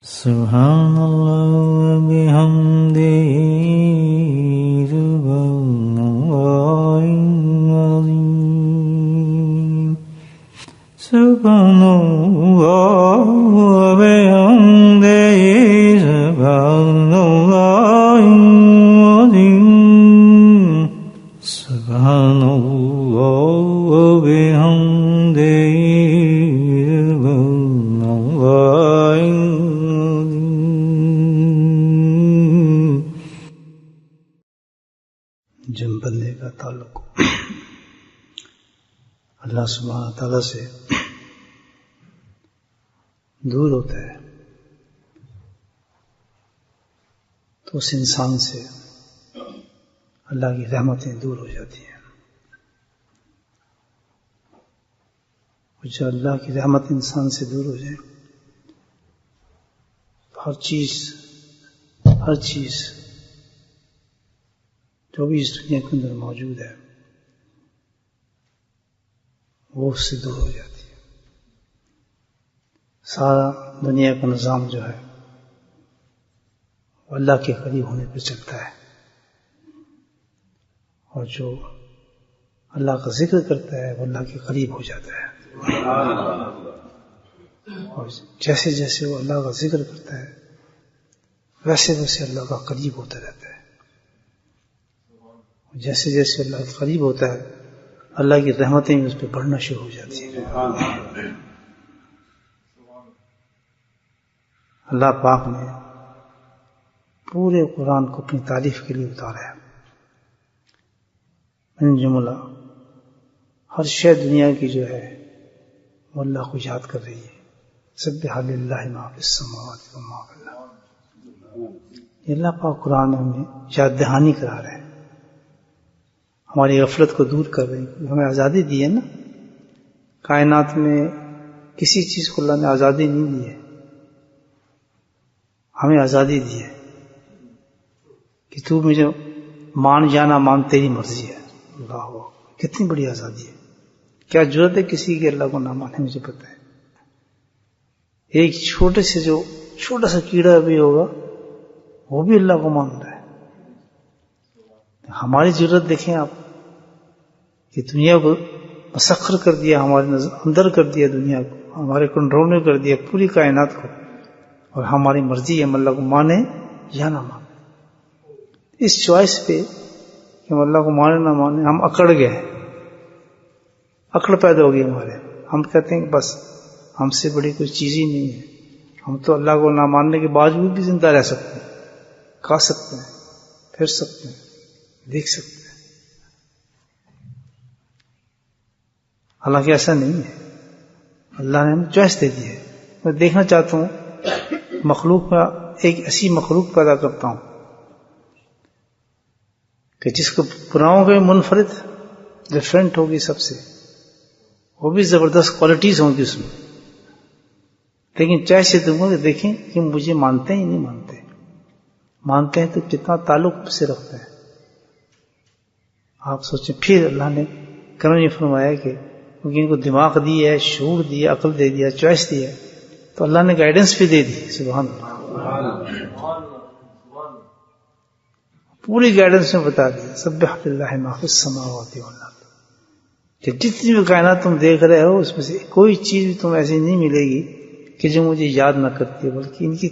Subhanallah bihamdihi subhanallahil azim. Subhanallah bihamdihi subhanallahil azim. Subhanallah bihamdihi subhanallahil جن بندے کا تعلق اللہ سبحانہ تعالیٰ سے دور ہوتا ہے تو اس انسان سے اللہ کی رحمتیں دور ہو جاتی ہیں. جب اللہ کی رحمت انسان سے دور ہو جائے ہر چیز جو بھی اس دنیا کے اندر موجود ہے وہ اس سے دور ہو جاتی ہے. سارا دنیا کا نظام جو ہے وہ اللہ کے قریب ہونے پہ چلتا ہے، اور جو اللہ کا ذکر کرتا ہے وہ اللہ کے قریب ہو جاتا ہے. اور جیسے جیسے وہ اللہ کا ذکر کرتا ہے ویسے ویسے اللہ کا قریب ہوتا رہتا ہے. جیسے جیسے اللہ کے قریب ہوتا ہے اللہ کی رحمتیں اس پہ بڑھنا شروع ہو جاتی ہیں. اللہ پاک نے پورے قرآن کو اپنی تعریف کے لیے اتارا ہے. من جملہ ہر شے دنیا کی جو ہے وہ اللہ کو یاد کر رہی ہے. سبح للہ ما فی السماوات و ما فی الارض. یہ اللہ پاک قرآن میں ہمیں یاد دہانی کرا رہا ہے، ہماری غفلت کو دور کر رہے ہیں. ہمیں آزادی دی ہے نا، کائنات میں کسی چیز کو اللہ نے آزادی نہیں دی ہے، ہمیں آزادی دی ہے کہ تو مجھے مان جانا مان تیری مرضی ہے. اللہ کتنی بڑی آزادی ہے. کیا ضرورت ہے کسی کے اللہ کو نہ مانے؟ مجھے پتہ ہے ایک چھوٹا سا کیڑا بھی ہوگا وہ بھی اللہ کو مان رہا ہے. ہماری ضرورت دیکھیں آپ کہ دنیا کو مسخر کر دیا، ہمارے اندر کر دیا، دنیا کو ہمارے کنٹرول میں کر دیا، پوری کائنات کو، اور ہماری مرضی ہے ہم اللہ کو مانے یا نہ مانے. اس چوائس پہ کہ ہم اللہ کو مانے نہ مانے ہم اکڑ گئے، اکڑ پیدا ہو گئی ہمارے. ہم کہتے ہیں کہ بس ہم سے بڑی کوئی چیز ہی نہیں ہے، ہم تو اللہ کو نہ ماننے کے باوجود بھی زندہ رہ سکتے ہیں، کھا سکتے ہیں، پھر سکتے ہیں، دیکھ سکتے ہیں. حالانکہ ایسا نہیں ہے. اللہ نے ہمیں چوائس دے دی ہے. میں دیکھنا چاہتا ہوں مخلوق میں ایک ایسی مخلوق پیدا کرتا ہوں کہ جس کو گناہوں کے منفرد ڈفرینٹ ہوگی سب سے، وہ بھی زبردست کوالٹیز ہوں گی اس میں، لیکن چوائس یہ دوں گا کہ دیکھیں کہ مجھے مانتے ہیں یا نہیں مانتے ہیں تو کتنا تعلق سے رکھتے ہیں. آپ سوچیں پھر اللہ نے کرم یہ فرمایا کہ کیونکہ ان کو دماغ دی ہے، شعور دیا، عقل دے دیا، چوائس دی ہے، تو اللہ نے گائیڈنس بھی دے دی. سبحان اللہ، پوری گائیڈنس میں بتا دی. سبح للہ ما فی السماوات والارض. کہ جتنی بھی کائنات تم دیکھ رہے ہو اس میں سے کوئی چیز بھی تم ایسی نہیں ملے گی کہ جو مجھے یاد نہ کرتی ہے، بلکہ ان کی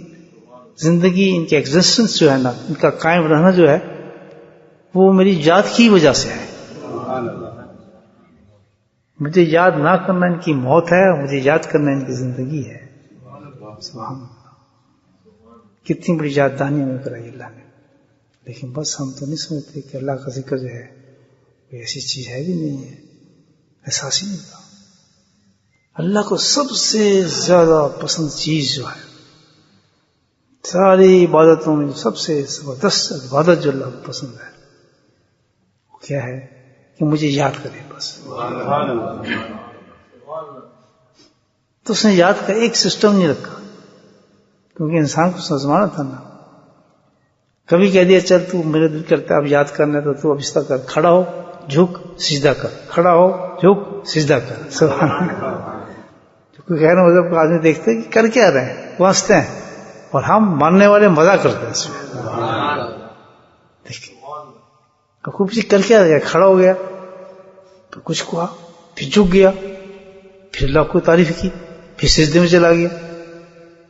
زندگی، ان کی ایگزسٹنس جو ہے نا، ان کا قائم رہنا جو ہے وہ میری یاد کی وجہ سے ہے. مجھے یاد نہ کرنا ان کی موت ہے، مجھے یاد کرنا ان کی زندگی ہے. سبحان اللہ، کتنی بڑی یاد دہانی ہمیں کرائی اللہ نے. لیکن بس ہم تو نہیں سمجھتے کہ اللہ کا ذکر جو ہے کوئی ایسی چیز ہے بھی نہیں ہے، احساس ہی نہیں تھا. اللہ کو سب سے زیادہ پسند چیز جو ہے ساری عبادتوں میں سب سے زبردست عبادت جو اللہ کو پسند ہے وہ کیا ہے کہ مجھے یاد کرے. بس تو اس نے یاد کا ایک سسٹم نہیں رکھا، کیونکہ انسان کو سمجھانا تھا نا. کبھی کہہ دیا چل تو میرے دل کرتا ہے اب یاد کرنا ہے تو تو اب اس طرح کر، کھڑا ہو جھک سجدہ کر، کھڑا ہو جھک سجدہ کر. سبحان اللہ. کوئی غیر مذہب کا آدمی دیکھتے کہ کر کیا رہے ہیں، وہ ہنستے ہیں اور ہم ماننے والے مزہ کرتے ہیں اس میں. دیکھیں کچھ کر کے آ گیا, کھڑا ہو گیا, پھر کچھ کہا, پھر جھک گیا, پھر اللہ کو تعریف کی, پھر سجدے میں چلا گیا,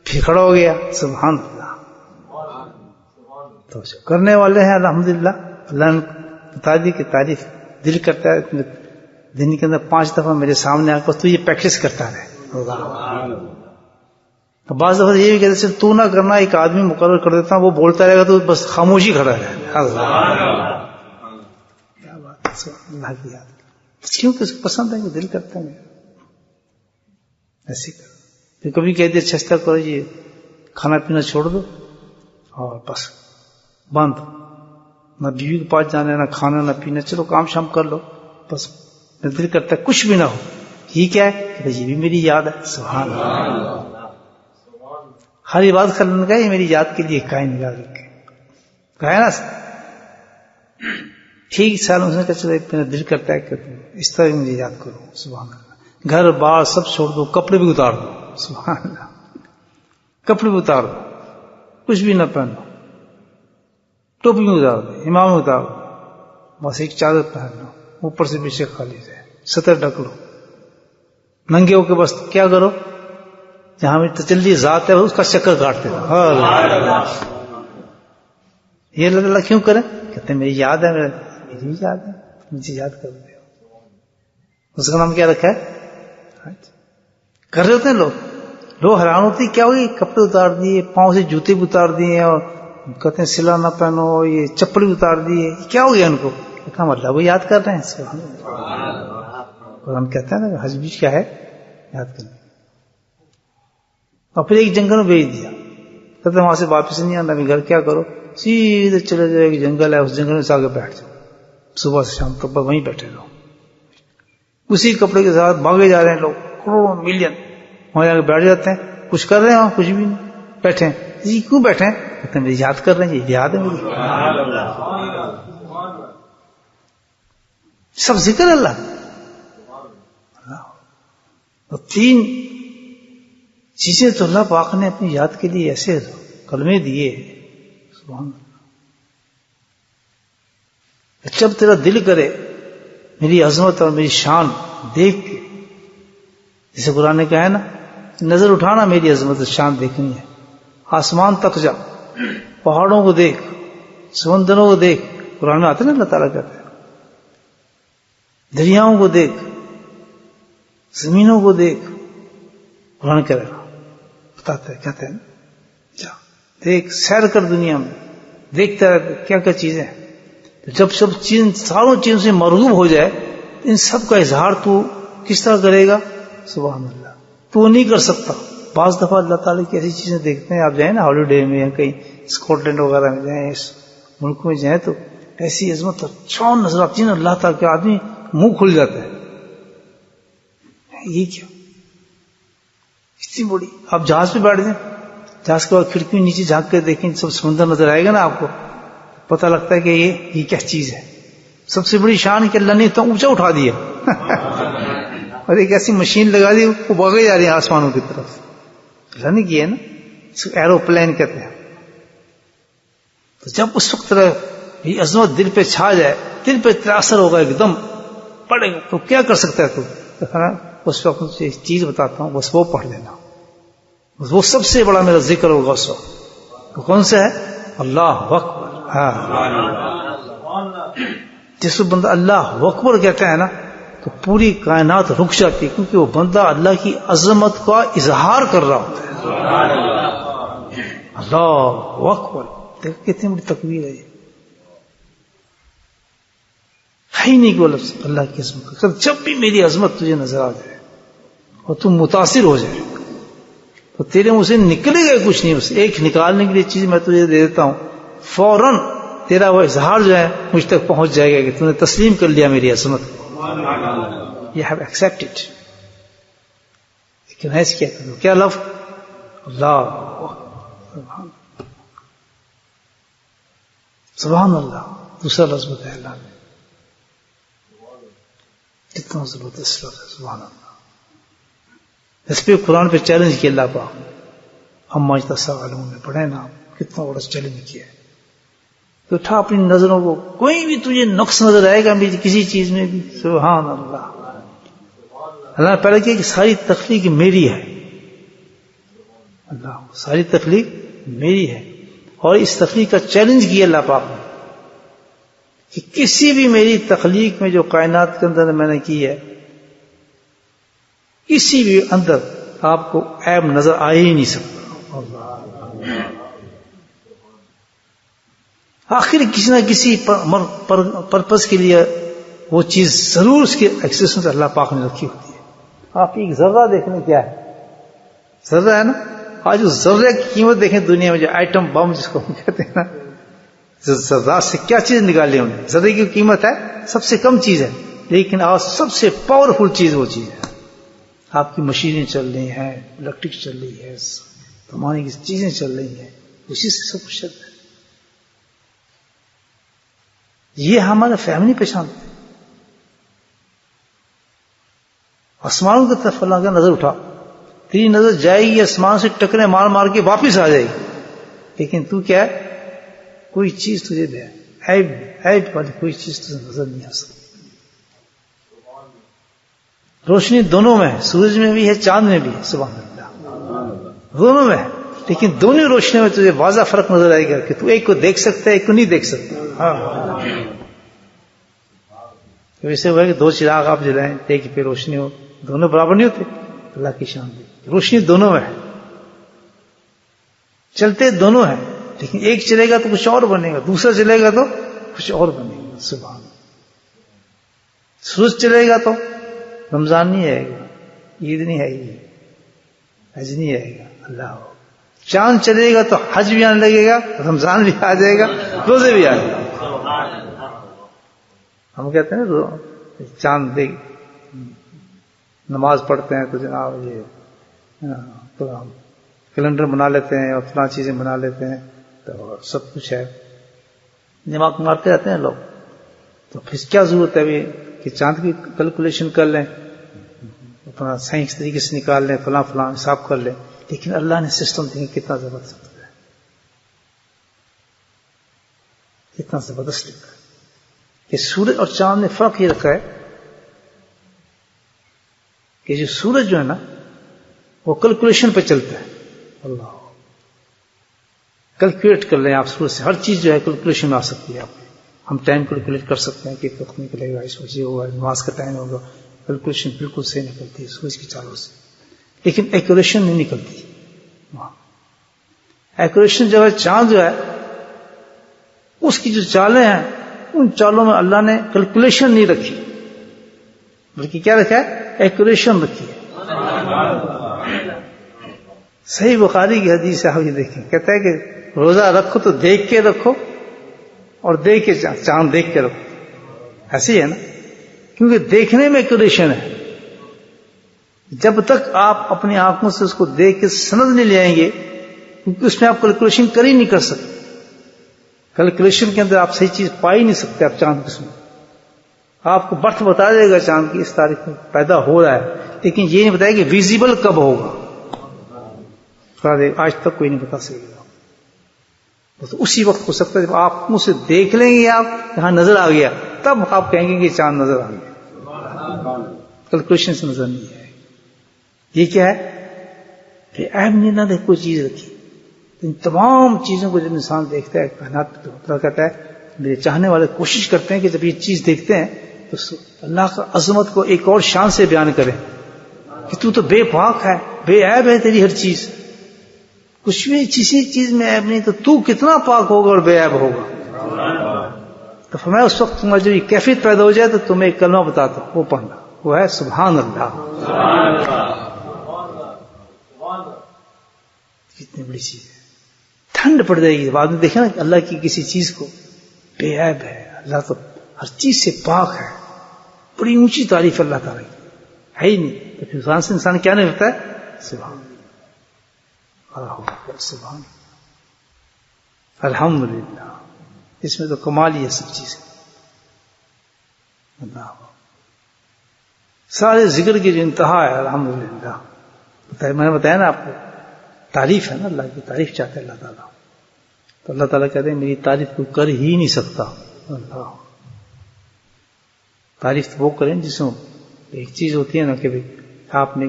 پھر کھڑا ہو گیا. سبحان اللہ. تو جو کرنے والے ہیں الحمدللہ, اللہ نے بتا دی کہ تعریف دل کرتا ہے, دن کے اندر 5 دفعہ میرے سامنے آ کر تو یہ پریکٹس کرتا رہے. تو بعض دفعہ یہ بھی کہتے ہیں تو نہ کرنا, ایک آدمی مقرر کر دیتا ہوں, وہ بولتا رہے گا تو بس خاموشی کھڑا رہے. کیا بات ہے, اللہ کی یاد کیونکہ اس کو پسند ہے کہ دل کرتا ہے ایسے کر. پھر کبھی کہہ دیا اچھا کرو جی کھانا پینا چھوڑ دو اور بس بند, نہ بیوی کے پاس جانا, نہ کھانا نہ پینا, چلو کام شام کر لو بس. دل کرتا ہے کچھ بھی نہ ہو. یہ کیا ہے کہ یہ بھی میری یاد ہے. سبحان اللہ. ہر عبادت کرنے کا یہ میری یاد کے لیے قائم یاد رکھے کہا نا. ٹھیک سال اس نے کہا چلو میرا دل کرتا ہے کہ اس طرح مجھے یاد کرو. سبحان اللہ. گھر بار سب چھوڑ دو, کپڑے بھی اتار دو. سبحان اللہ. کپڑے بھی اتار دو, کچھ بھی نہ پہنو, ٹوپی میں اتار دو, امام میں اتار دو, بس ایک چادر پہن لو, اوپر سے پیچھے خالی رہے, سطر ڈھک لو, ننگے ہو کے بس کیا کرو, جہاں میری تجلی ذات ہے اس کا چکر کاٹتے رہو. یہ اللہ تعالیٰ کیوں کرے, کہتے ہیں میری یاد ہے, میری یاد ہے, مجھے یاد کر دے. اس کا نام کیا رکھا ہے, کر رہے ہوتے ہیں لوگ حیران ہوتے ہیں کیا ہوئی, کپڑے اتار دیے, پاؤں سے جوتے بھی اتار دیے, اور کہتے ہیں سلا نہ پہنو, یہ چپل بھی اتار دیے, کیا ہو گیا ان کو, کہتے ہم اللہ کو یاد کر رہے ہیں. سبحان اللہ. قرآن کہتا ہے نا حج بھی کیا ہے, یاد کرنا. اور پھر ایک جنگل میں بھیج دیا, کہتے وہاں سے واپس نہیں آنا, گھر کیا کرو, سیدھے چلے جاؤ, ایک جنگل ہے اس جنگل میں سے آگے بیٹھ جاؤ, صبح سے شام تک وہیں بیٹھے رہو. اسی کپڑے کے ساتھ بھاگے جا رہے ہیں لوگ, کروڑوں ملین, وہاں جا کے بیٹھ جاتے ہیں, کچھ کر رہے ہیں وہاں, کچھ بھی نہیں, بیٹھے ہیں. جی کیوں بیٹھے ہیں, کہتے ہیں مجھے یاد کر رہے ہیں, یہ یاد ہے مجھے. سب ذکر اللہ. تو 3 چیزیں تو اللہ پاک نے اپنی یاد کے لیے ایسے کلمے دیے. سبحان اللہ. جب تیرا دل کرے میری عظمت اور میری شان دیکھ کے, جسے قرآن نے کہا ہے نا, نظر اٹھانا میری عظمت اور شان دیکھنی ہے, آسمان تک جا, پہاڑوں کو دیکھ, سمندروں کو دیکھ, قرآن میں آتے نا اللہ تعالیٰ کہتے ہیں, دریاؤں کو دیکھ, زمینوں کو دیکھ. قرآن کہہ رہا بتاتے ہیں, کہتے ہیں جا دیکھ, سیر کر دنیا میں, دیکھتا ہے کیا کیا چیزیں ہیں. جب سب ساروں چیزوں سے مرغوب ہو جائے, ان سب کا اظہار تو کس طرح کرے گا. سبحان اللہ. تو نہیں کر سکتا. بعض دفعہ اللہ تعالیٰ کی ایسی چیزیں دیکھتے ہیں, آپ جائیں نا ہالیڈے میں یا کہیں اسکاٹ لینڈ وغیرہ میں جائیں, اس ملک میں جائیں, تو ایسی عظمت چھان نظر آتی ہے نا اللہ تعالیٰ کے, آدمی منہ کھل جاتا ہے. یہ کیا اتنی بڑی. آپ جہاز پہ بیٹھ جائیں, جہاز کے بعد کھڑکی نیچے جھانک کے دیکھیں, سب سمندر نظر آئے گا نا آپ کو, پتہ لگتا ہے کہ یہ کیا چیز ہے. سب سے بڑی شان کہ اللہ نے اتنا اونچا اٹھا دیا اور ایک ایسی مشین لگا دی, وہ بھاگے جا رہی ہے آسمانوں کی طرف. اللہ نے کیا ہے نا, اس کو ایروپلین کہتے ہیں. تو جب اس وقت یہ عظمت دل پہ چھا جائے, دل پہ اتنا اثر ہوگا, ایک دم پڑے گا, تو کیا کر سکتا ہے تو اس وقت مجھے ایک چیز بتاتا ہوں, بس وہ پڑھ لینا. وہ سب سے بڑا میرا ذکر ہوگا اس وقت. تو کون سا ہے, اللہ اکبر. ہاں, جس بندہ اللہ اکبر کہتا ہے نا, تو پوری کائنات رک جاتی ہے, کیونکہ وہ بندہ اللہ کی عظمت کا اظہار کر رہا ہوتا ہے. اللہ اکبر. دیکھ کتنی بڑی تکبیر ہے, ہے ہی نہیں کو لفظ اللہ کی عظمت. جب بھی میری عظمت تجھے نظر آ جائے اور تم متاثر ہو جائے, تو تیرے منہ سے نکلے گا کچھ نہیں, بس ایک نکالنے کے لیے چیز میں تجھے دے دیتا ہوں, فوراً تیرا وہ اظہار جو ہے مجھ تک پہنچ جائے گا کہ تم نے تسلیم کر لیا میری عظمت. You have accepted. لیکن ایسے کیا لفظ, اللہ سبحان اللہ. دوسرا لفظ بتایا اللہ نے, کتنا زبردست لفظ ہے, سبحان اللہ. اس پہ قرآن پہ چیلنج کیا اللہ پاک, اما یتساءلون میں پڑھے نا، کتنا بڑا چیلنج کیا ہے کہ اٹھا اپنی نظروں کو، کوئی بھی تجھے نقص نظر آئے گا کسی چیز میں بھی، سبحان اللہ. اللہ نے پہلے کیا کہ ساری تخلیق میری ہے، اللہ ساری تخلیق میری ہے، اور اس تخلیق کا چیلنج کیا اللہ پاک نے کہ کسی بھی میری تخلیق میں جو کائنات کے اندر میں نے کی ہے، کسی بھی اندر آپ کو عیب نظر آ ہی نہیں سکتا. آخر کسی نہ کسی پرپز کے لیے وہ چیز ضرور اس کے ایکسیسٹنس اللہ پاک نے رکھی ہوتی ہے. آپ ایک ذرہ دیکھ لیں، کیا ہے ذرہ ہے نا، آج اس ذرے کی قیمت دیکھیں دنیا میں، جو ایٹم بم جس کو ہم کہتے ہیں نا، ذرات سے کیا چیز نکالی انہوں نے. ذرے کی قیمت ہے سب سے کم چیز ہے، لیکن آج سب سے پاورفل چیز وہ چیز ہے. آپ کی مشینیں چل رہی ہیں، الیکٹرک چل رہی ہے، زمانے کی چیزیں چل رہی ہیں، اسی سے سب کچھ چل رہا ہے. یہ ہمارا فیملی پہچانتے ہیں. آسمانوں کی طرف اللہ کا نظر اٹھا، تیری نظر جائے گی آسمان سے ٹکرے مار مار کے واپس آ جائے گی، لیکن تو کیا ہے، کوئی چیز تجھے دے عیب والی کوئی چیز تجھے نظر نہیں آ سکتی. روشنی دونوں میں ہے، سورج میں بھی ہے، چاند میں بھی ہے، سبحان اللہ، دونوں میں ہے، لیکن دونوں روشنی میں تجھے واضح فرق نظر آئے گا کہ تو ایک کو دیکھ سکتا ہے، ایک کو نہیں دیکھ سکتا. ویسے ہوا کہ دو چراغ آپ جلائیں، ایک پہ روشنی ہو، دونوں برابر نہیں ہوتے. اللہ کی شان دی، روشنی دونوں میں ہے، چلتے دونوں ہیں، لیکن ایک چلے گا تو کچھ اور بنے گا، دوسرا چلے گا تو کچھ اور بنے گا. سبحان اللہ. سورج چلے گا تو رمضان نہیں آئے گا، عید نہیں آئے گی، حج نہیں آئے گا. اللہ ہو. چاند چلے گا تو حج بھی آنے لگے گا، رمضان بھی آ جائے گا، روزے بھی آ جائے گا. ہم کہتے ہیں نا چاند دیکھ، نماز پڑھتے ہیں تو جناب یہ کیلنڈر بنا لیتے ہیں اور فلاں چیزیں بنا لیتے ہیں، تو سب کچھ ہے، دماغ مارتے رہتے ہیں لوگ. تو پھر کیا ضرورت ہے کہ چاند کی کیلکولیشن کر لیں، اپنا سائنس طریقے سے نکال لیں، فلاں فلاں حساب کر لیں. لیکن اللہ نے سسٹم دیکھیں کتنا زبردست ہے، کتنا زبردست لکھا ہے کہ سورج اور چاند نے فرق یہ رکھا ہے کہ جو سورج جو ہے نا وہ کیلکولیشن پہ چلتا ہے. اللہ کیلکولیٹ کر لیں آپ، سورج سے ہر چیز جو ہے کیلکولیشن میں آ سکتی ہے. آپ ہم ٹائم کیلکولیٹ کر سکتے ہیں کہ وقت نکلے گا، اس وجہ ہوگا، نماز کا ٹائم ہوگا، کیلکولیشن بالکل صحیح نکلتی ہے سورج کی چالوں سے، لیکن ایکوریشن نہیں نکلتی. ایکوریشن جو ہے چاند جو ہے اس کی جو چالیں ہیں ان چالوں میں اللہ نے کیلکولیشن نہیں رکھی، بلکہ کیا رکھا ہے، ایکوریشن رکھی ہے. صحیح بخاری کی حدیث ہے، آپ یہ دیکھیں، کہتا ہے کہ روزہ رکھو تو دیکھ کے رکھو اور دیکھ کے چاند دیکھ کے رکھو. ایسے ہی ہے نا، کیونکہ دیکھنے میں ایکوریشن ہے. جب تک آپ اپنی آنکھوں سے اس کو دیکھ کے سند نہیں لے آئیں گے، کیونکہ اس میں آپ کیلکولیشن کر ہی نہیں کر سکتے. کیلکولیشن کے اندر آپ صحیح چیز پا ہی نہیں سکتے. آپ چاند کس میں آپ کو برتھ بتا دے گا چاند کی اس تاریخ میں پیدا ہو رہا ہے، لیکن یہ نہیں بتائے کہ ویزیبل کب ہوگا، آج تک کوئی نہیں بتا سکے گا. تو اسی وقت ہو سکتا ہے جب آپ منہ سے دیکھ لیں گے، آپ یہاں نظر آ گیا، تب آپ کہیں گے کہ چاند نظر آ گیا، کیلکولیشن سے نظر نہیں آئے. یہ کیا ہے کہ عیب نہیں نہ دیکھ کوئی چیز رکھی. ان تمام چیزوں کو جب انسان دیکھتا ہے، کائنات تو اللہ کہتا ہے میرے چاہنے والے کوشش کرتے ہیں کہ جب یہ چیز دیکھتے ہیں تو اللہ کا عظمت کو ایک اور شان سے بیان کریں کہ تو بے پاک ہے، بے عیب ہے تیری ہر چیز، کچھ بھی کسی چیز میں عیب نہیں، تو کتنا پاک ہوگا اور بے عیب ہوگا. تو فرمایا اس وقت تمہاری جو یہ کیفیت پیدا ہو جائے تو تمہیں ایک کلمہ بتاتا ہوں، وہ پڑھنا، وہ ہے سبحان اللہ. کتنی بڑی چیز ہے، ٹھنڈ پڑ جائے گی. بعد میں دیکھیں نا کہ اللہ کی کسی چیز کو بے عیب ہے، اللہ تو ہر چیز سے پاک ہے، بڑی اونچی تعریف اللہ تعالیٰ کی ہے ہی نہیں. تو پھر انسان کیا نہیں کرتا ہے، سبحان اللہ، سبحان الحمدللہ. اس میں تو کمال ہی ہے سب چیزیں. اللہ سارے ذکر کی جو انتہا ہے الحمدللہ. میں نے بتایا نا آپ کو تعریف ہے نا، اللہ کی تعریف چاہتے ہیں اللہ تعالیٰ. تو اللہ تعالیٰ کہتے ہیں میری تعریف کوئی کر ہی نہیں سکتا. اللہ تعریف تو وہ کریں جس میں ایک چیز ہوتی ہے نا کہ آپ نے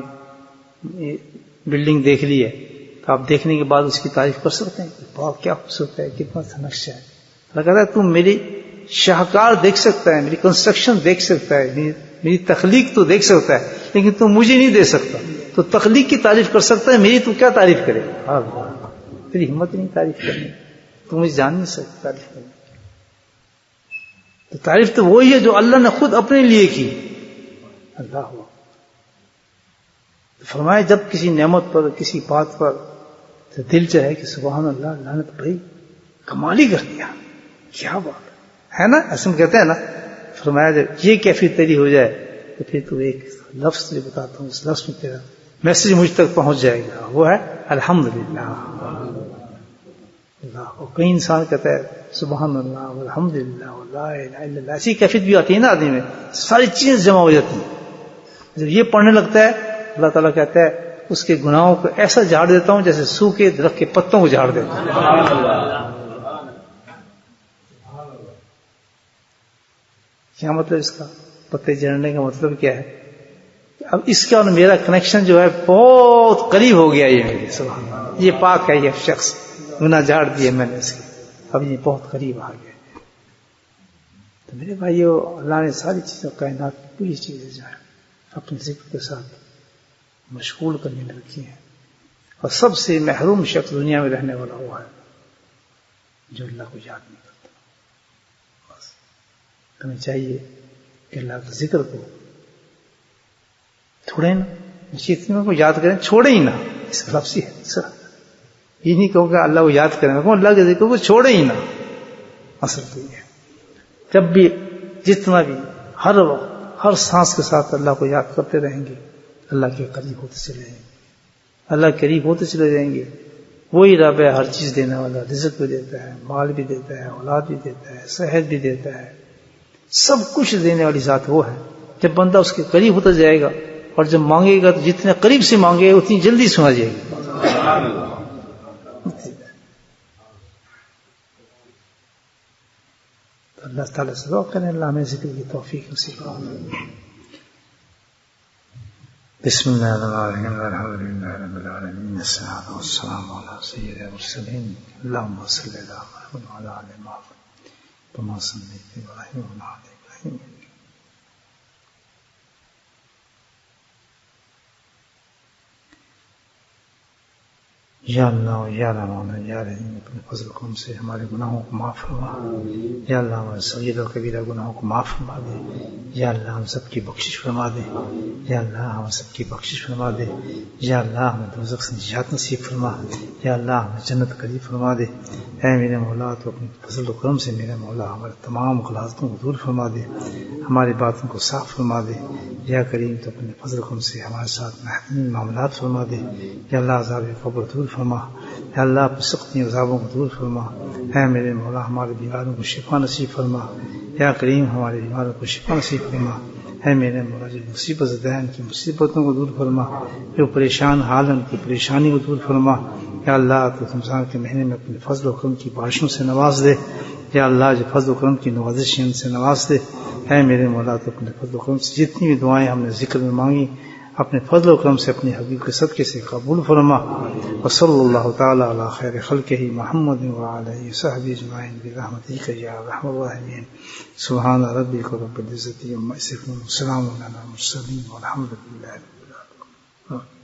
بلڈنگ دیکھ لی ہے تو آپ دیکھنے کے بعد اس کی تعریف کر سکتے ہیں. بہت کیا خوبصورت ہے، کتنا نقشہ ہے. اللہ کہتا ہے تم میری شاہکار دیکھ سکتا ہے، میری کنسٹرکشن دیکھ سکتا ہے، میری تخلیق تو دیکھ سکتا ہے، لیکن تم مجھے نہیں دیکھ سکتا. تو تخلیق کی تعریف کر سکتا ہے، میری تو کیا تعریف کرے. تیری ہمت نہیں تعریف کرنے، تم مجھے جان نہیں سکتے تعریف کرنے. تو تعریف تو وہی ہے جو اللہ نے خود اپنے لیے کی. اللہ ہوا فرمائے جب کسی نعمت پر، کسی بات پر تو دل چاہے کہ سبحان اللہ، اللہ نے تو بھائی کمال ہی کر دیا، کیا بات ہے نا. ایسے میں کہتے ہیں نا، فرمایا جب یہ کیفیت تیری ہو جائے تو پھر تو ایک لفظ جو بتاتا ہوں، اس لفظ میں تیرا میسج مجھ تک پہنچ جائے گا، وہ ہے الحمدللہ. اللہ. کئی انسان کہتا ہے سبحان اللہ والحمدللہ ولا الہ الا اللہ، ایسی کیفیت بھی آتی ہے نا آدمی میں، ساری چیزیں جمع ہو جاتی ہیں. جب یہ پڑھنے لگتا ہے اللہ تعالیٰ کہتا ہے اس کے گناہوں کو ایسا جھاڑ دیتا ہوں جیسے سوکھے درخت کے پتوں کو جھاڑ دیتا ہوں. کیا مطلب اس کا؟ پتے جھڑنے کا مطلب کیا ہے؟ اب اس کا اور میرا کنیکشن جو ہے بہت قریب ہو گیا. یہ میرے سبحان اللہ، یہ پاک ہے، یہ شخص گناہ جھاڑ دیے میں نے اس کے، اب یہ بہت قریب آ گیا. تو میرے بھائیو، اللہ نے ساری چیزوں، کائنات پوری چیزیں جو ہے اپنے ذکر کے ساتھ مشغول کرنے میں رکھی ہیں. اور سب سے محروم شخص دنیا میں رہنے والا وہ ہے جو اللہ کو یاد نہیں کرتا. بس ہمیں چاہیے کہ اللہ کے ذکر کو چھوڑیں نا، اتنے کو یاد کریں، چھوڑیں ہی نا. اس کا لفظ ہی ہے سر، یہ نہیں کہوں کہ اللہ کو یاد کریں، میں اللہ کے ذکر کو چھوڑیں ہی نا. اصل تو یہ ہے جب بھی جتنا بھی ہر وقت ہر سانس کے ساتھ اللہ کو یاد کرتے رہیں گے، اللہ کے قریب ہوتے چلے جائیں گے، اللہ کے قریب ہوتے چلے جائیں گے. وہی رب ہے، ہر چیز دینے والا، رزق بھی دیتا ہے، مال بھی دیتا ہے، اولاد بھی دیتا ہے، صحت بھی دیتا ہے، سب کچھ دینے والی ذات وہ ہے. جب بندہ اس کے قریب ہوتا جائے گا اور جب مانگے گا تو جتنے قریب سے مانگے اتنی جلدی سنا جائے گی. تو اللہ تعالیٰ سے دعا کریں اللہ ہمیں ذکر کی توفیق نصیب فرمائے. بسم اللہ الرحمن الرحیم الحمد للہ رب العالمین والصلاۃ والسلام علی سید المرسلین اللہم صل علی محمد وعلی آل محمد کما صلیت علی ابراہیم وعلی آل ابراہیم. یا اللہ یا رحمان یا رحیم، اپنے فضل کرم سے ہمارے گناہوں کو معاف فرما. یا اللہ ہمارے صغیر اور کبیرہ گناہوں کو معاف فرما دے. یا اللہ ہم سب کی بخشش فرما دے. یا اللہ ہم سب کی بخشش فرما دے. یا اللہ ہمیں دوزخ سے نجات نصیب فرما. یا اللہ ہمیں جنت قریب فرما دے. اے میرے مولا، تو اپنے فضل و کرم سے میرے مولا ہمارے تمام غلاظتوں کو دور فرما دے، ہماری باتوں کو صاف فرما دے. یا کریم، تو اپنے فضل و کرم سے ہمارے ساتھ محدود معاملات فرما دے. یا اللہ عذاب قبر دور فرما. یا اللہ اپنی سختی عذابوں کو دور فرما. اے میرے مولا ہمارے بیماروں کو شفا نصیب فرما. یا کریم ہمارے بیماروں کو شفا نصیب فرما. اے میرے مولا جو مصیبت زدہ ہیں ان کی مصیبتوں کو دور فرما، جو پریشان حال ہیں ان کی پریشانی کو دور فرما. یا اللہ تو رمضان کے مہینے میں اپنے فضل و کرم کی بارشوں سے نواز دے. یا اللہ جو فضل و کرم کی نوازش ہیں ان سے نواز دے. اے میرے مولا تو اپنے فضل و کرم سے جتنی بھی دعائیں ہم نے ذکر میں مانگی اپنے فضل و کرم سے اپنی حبیب کے صدقے سے قبول فرما. وصلی اللہ تعالی علی خیر خلقہ محمد وعلی آلہ وصحبہ اجمعین برحمتک یا ارحم الراحمین. سبحان ربک رب العزۃ عما یصفون، وسلام علی المرسلین والحمد للہ رب العالمین.